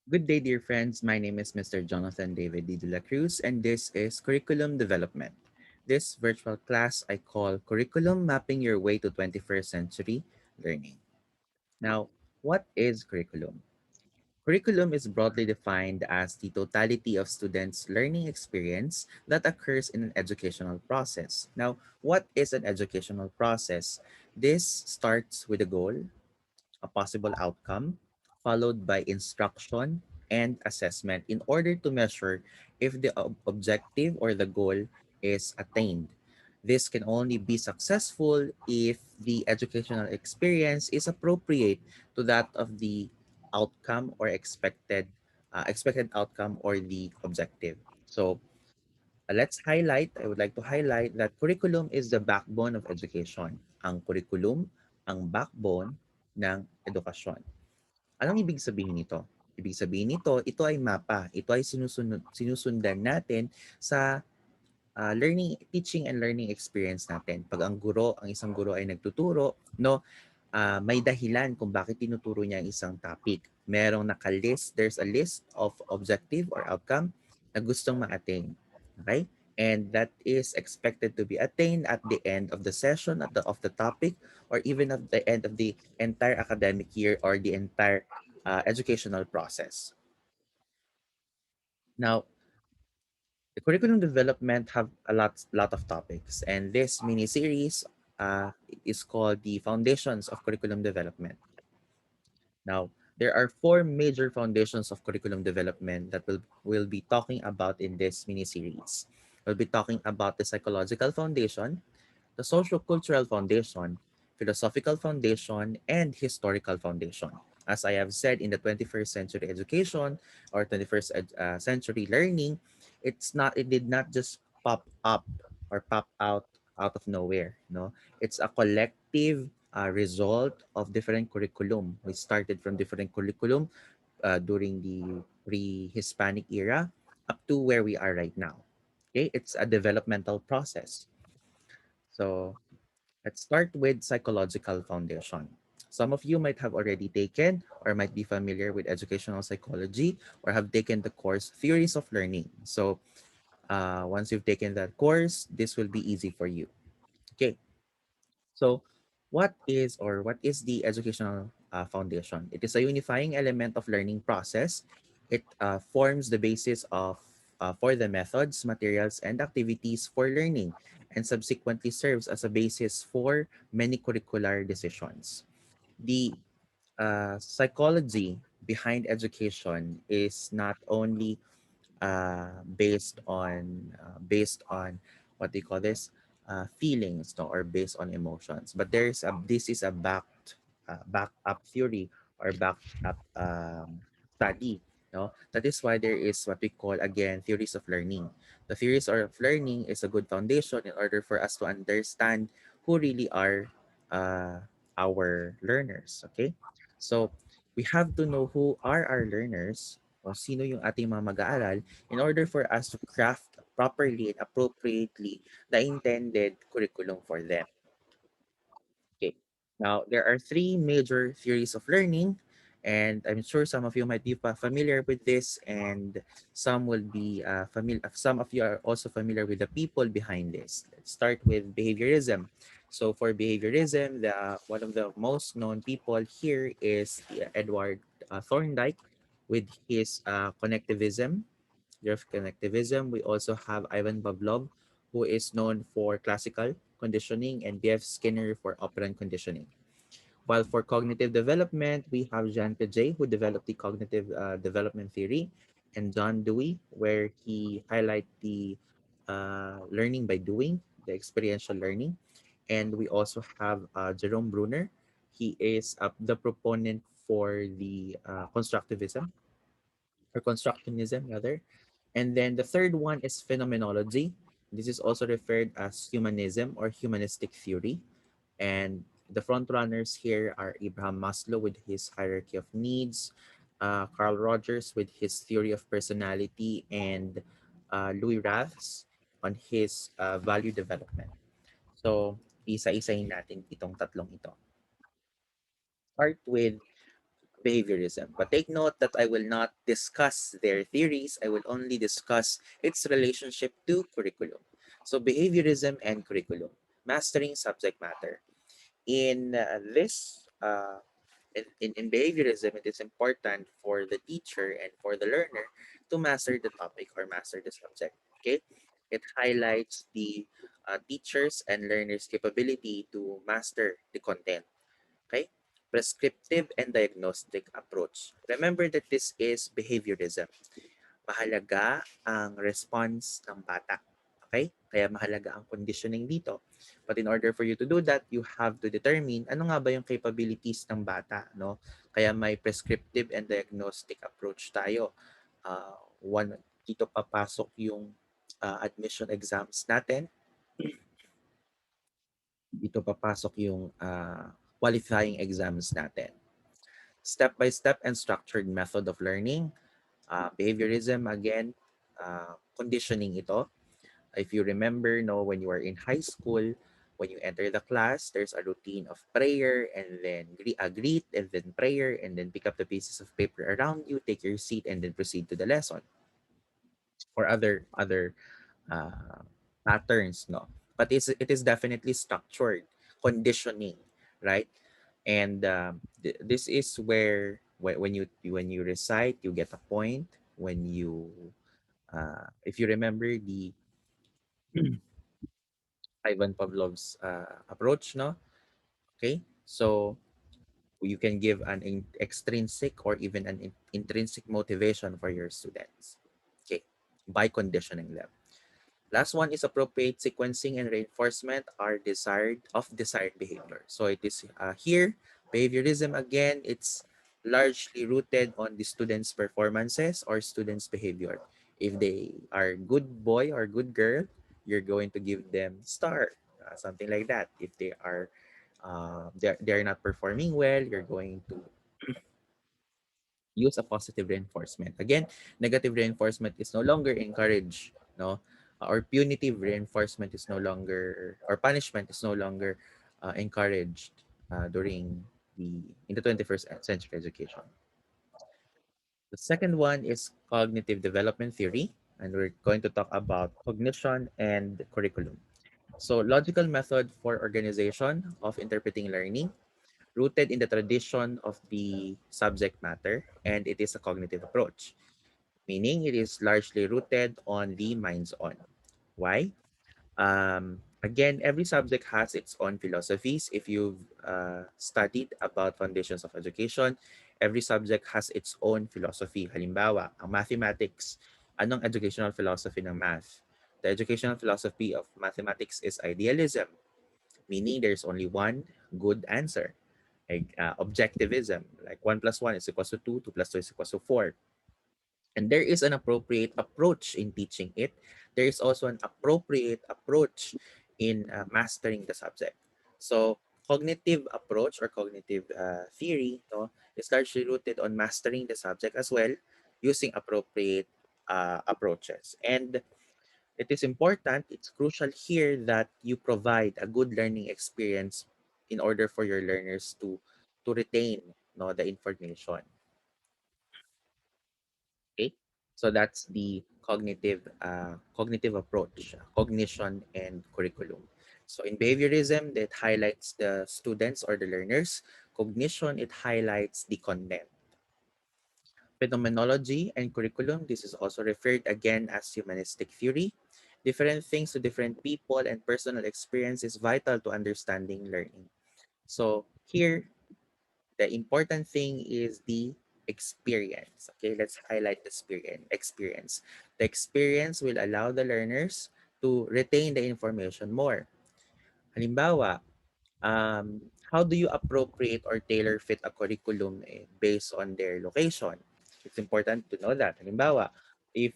Good day, dear friends. My name is Mr. Jonathan David Dela Cruz, and this is Curriculum Development. This virtual class I call Curriculum Mapping Your Way to 21st Century Learning. Now, what is curriculum? Curriculum is broadly defined as the totality of students' learning experience that occurs in an educational process. Now, what is an educational process? This starts with a goal, a possible outcome, followed by instruction and assessment in order to measure if the objective or the goal is attained. This can only be successful if the educational experience is appropriate to that of the outcome or expected outcome or the objective. So I would like to highlight that curriculum is the backbone of education. Ang curriculum, ang backbone ng edukasyon. Anong ibig sabihin nito? Ibig sabihin nito, ito ay mapa. Ito ay sinusundan natin sa teaching and learning experience natin. Pag ang isang guro ay nagtuturo, no, may dahilan kung bakit tinuturo niya ang isang topic. There's a list of objective or outcome na gustong ma-attain. Okay? And that is expected to be attained at the end of the session, of the topic, or even at the end of the entire academic year or the entire educational process. Now, the curriculum development have a lot of topics, and this mini series is called the Foundations of Curriculum Development. Now, there are four major foundations of curriculum development that we'll be talking about in this mini series. We'll be talking about the psychological foundation, the socio-cultural foundation, philosophical foundation, and historical foundation. As I have said, in the 21st century education or 21st century learning, it did not just pop up or pop out of nowhere. No, it's a collective result of different curriculum. We started from different curriculum during the pre-Hispanic era up to where we are right now. Okay, it's a developmental process. So let's start with psychological foundation. Some of you might have already taken or might be familiar with educational psychology or have taken the course Theories of Learning. So once you've taken that course, this will be easy for you. Okay, so what is the educational foundation? It is a unifying element of learning process. It forms the basis of for the methods, materials, and activities for learning, and subsequently serves as a basis for many curricular decisions. The psychology behind education is not only based on what they call this feelings, no, or based on emotions, but this is a backed up theory or backed up study, no. That is why there is what we call again theories of learning. The theories of learning is a good foundation in order for us to understand who really are our learners. Okay, so we have to know who are our learners o sino yung ating mga mag-aaral in order for us to craft properly and appropriately the intended curriculum for them. Okay. Now, there are three major theories of learning, and I'm sure some of you might be familiar with this, and some will be familiar. Some of you are also familiar with the people behind this. Let's start with behaviorism. So, for behaviorism, the one of the most known people here is Edward Thorndike with his connectivism. There's connectivism. We also have Ivan Pavlov, who is known for classical conditioning, and B.F. Skinner for operant conditioning. While for cognitive development, we have Jean Piaget, who developed the cognitive development theory, and John Dewey, where he highlight the learning by doing, the experiential learning. And we also have Jerome Bruner. He is the proponent for the constructivism or constructionism rather. And then the third one is phenomenology. This is also referred as humanism or humanistic theory. And the front runners here are Abraham Maslow with his hierarchy of needs, Carl Rogers with his theory of personality, and Louis Raths on his value development. So, isa-isahin natin itong tatlong ito. Start with behaviorism. But take note that I will not discuss their theories. I will only discuss its relationship to curriculum. So behaviorism and curriculum, mastering subject matter. In this, in behaviorism, it is important for the teacher and for the learner to master the topic or master the subject. Okay, it highlights the teachers and learners' capability to master the content. Okay, prescriptive and diagnostic approach. Remember that this is behaviorism. Mahalaga ang response ng bata. Okay? Kaya mahalaga ang conditioning dito. But in order for you to do that, you have to determine ano nga ba yung capabilities ng bata, no? Kaya may prescriptive and diagnostic approach tayo. One, dito papasok yung admission exams natin. Dito papasok yung qualifying exams natin. Step-by-step and structured method of learning. Behaviorism, again, conditioning ito. If you remember, no, when you are in high school, when you enter the class, there's a routine of prayer and then greet and then prayer and then pick up the pieces of paper around you, take your seat and then proceed to the lesson or other uh, patterns, no. But it is definitely structured conditioning, right? And this is where when you recite, you get a point. When you if you remember the Ivan Pavlov's approach, no? Okay, so you can give an extrinsic or even an intrinsic motivation for your students. Okay, by conditioning them. Last one is appropriate sequencing and reinforcement are desired behavior. So it is here, behaviorism again, it's largely rooted on the students' performances or students' behavior. If they are good boy or good girl, you're going to give them star, something like that. If they're not performing well, you're going to use a positive reinforcement. Again, negative reinforcement is no longer encouraged, no? Or punitive reinforcement is no longer, or punishment is no longer encouraged during in the 21st century education. The second one is cognitive development theory, and we're going to talk about cognition and curriculum. So, logical method for organization of interpreting learning, rooted in the tradition of the subject matter, and it is a cognitive approach, meaning it is largely rooted on the minds on. Why? Again, every subject has its own philosophies. If you've studied about foundations of education, every subject has its own philosophy. Halimbawa, ang mathematics, anong educational philosophy ng math? The educational philosophy of mathematics is idealism, meaning there's only one good answer. Like objectivism, like 1 plus 1 is equals to 2, 2 plus 2 is equals to 4. And there is an appropriate approach in teaching it. There is also an appropriate approach in mastering the subject. So cognitive approach or cognitive theory, no, is largely rooted on mastering the subject as well, using appropriate approaches. And it is important, it's crucial here that you provide a good learning experience in order for your learners to retain, no, the information. Okay, so that's the cognitive approach, cognition and curriculum. So in behaviorism, that highlights the students or the learners. Cognition, it highlights the content. Phenomenology and curriculum, this is also referred again as humanistic theory. Different things to different people and personal experience is vital to understanding learning. So here, the important thing is the experience. Okay, let's highlight the experience. The experience will allow the learners to retain the information more. Halimbawa, how do you appropriate or tailor fit a curriculum based on their location? It's important to know that. Halimbawa, if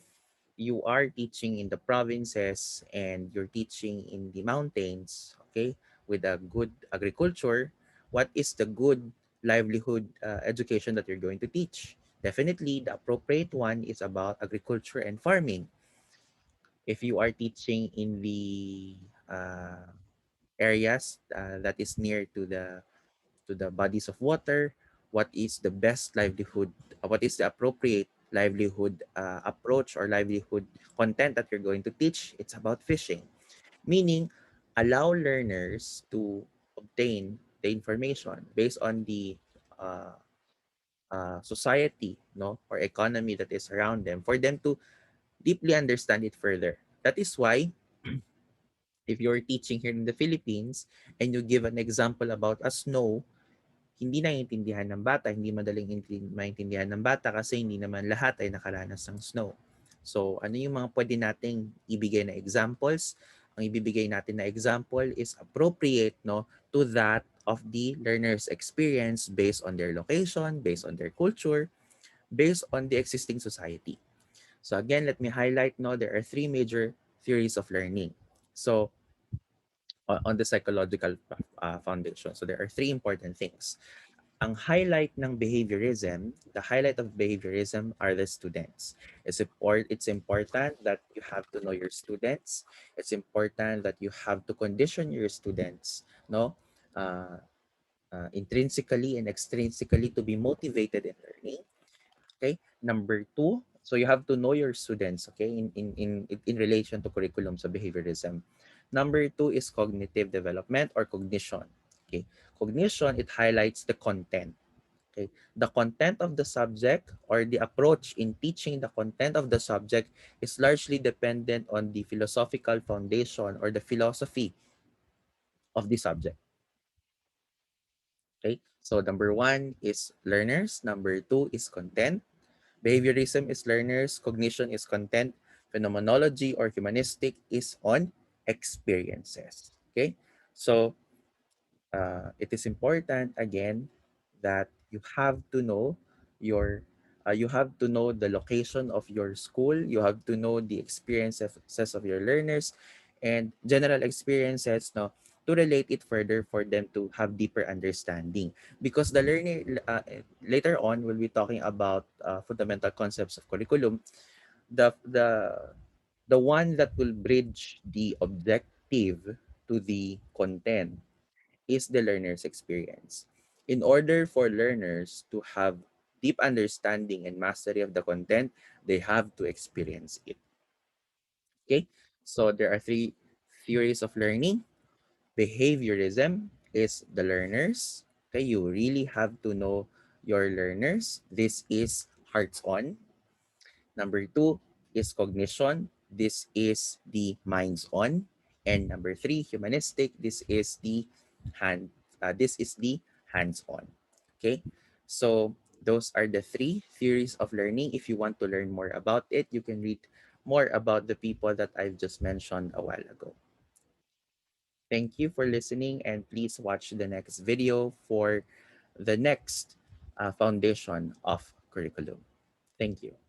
you are teaching in the provinces and you're teaching in the mountains, okay, with a good agriculture, what is the good livelihood education that you're going to teach? Definitely, the appropriate one is about agriculture and farming. If you are teaching in the areas that is near to the bodies of water what is the best livelihood, what is the appropriate livelihood approach or livelihood content that you're going to teach. It's about fishing, meaning allow learners to obtain the information based on the uh, society, no, or economy that is around them, for them to deeply understand it further. That is why if you're teaching here in the Philippines and you give an example about a snow, hindi naiintindihan ng bata, hindi madaling maintindihan ng bata kasi hindi naman lahat ay nakaranas ng snow. So, ano yung mga pwede nating ibigay na examples? Ang ibibigay natin na example is appropriate, no, to that of the learner's experience based on their location, based on their culture, based on the existing society. So again, let me highlight, no, there are three major theories of learning. So on the psychological foundation. So there are three important things. Ang highlight ng behaviorism, the highlight of behaviorism are the students. It's important that you have to know your students. It's important that you have to condition your students, no, uh, intrinsically and extrinsically to be motivated in learning. Okay. Number two, so you have to know your students, okay, in relation to curriculum sa behaviorism. Number two is cognitive development or cognition. Okay. Cognition, it highlights the content. Okay. The content of the subject or the approach in teaching the content of the subject is largely dependent on the philosophical foundation or the philosophy of the subject. Okay. So number one is learners. Number two is content. Behaviorism is learners, cognition is content, phenomenology or humanistic is on experiences. Okay? So it is important again that you have to know your you have to know the location of your school, you have to know the experiences of your learners and general experiences, no, to relate it further for them to have deeper understanding, because the learner later on we'll be talking about fundamental concepts of curriculum. The the the one that will bridge the objective to the content is the learner's experience. In order for learners to have deep understanding and mastery of the content, they have to experience it. Okay? So there are three theories of learning. Behaviorism is the learners. Okay, you really have to know your learners. This is hearts on. Number two is cognition. This is the minds on. And number three, humanistic. This is the hands on. Okay. So those are the three theories of learning. If you want to learn more about it, you can read more about the people that I've just mentioned a while ago. Thank you for listening, and please watch the next video for the next foundation of curriculum. Thank you.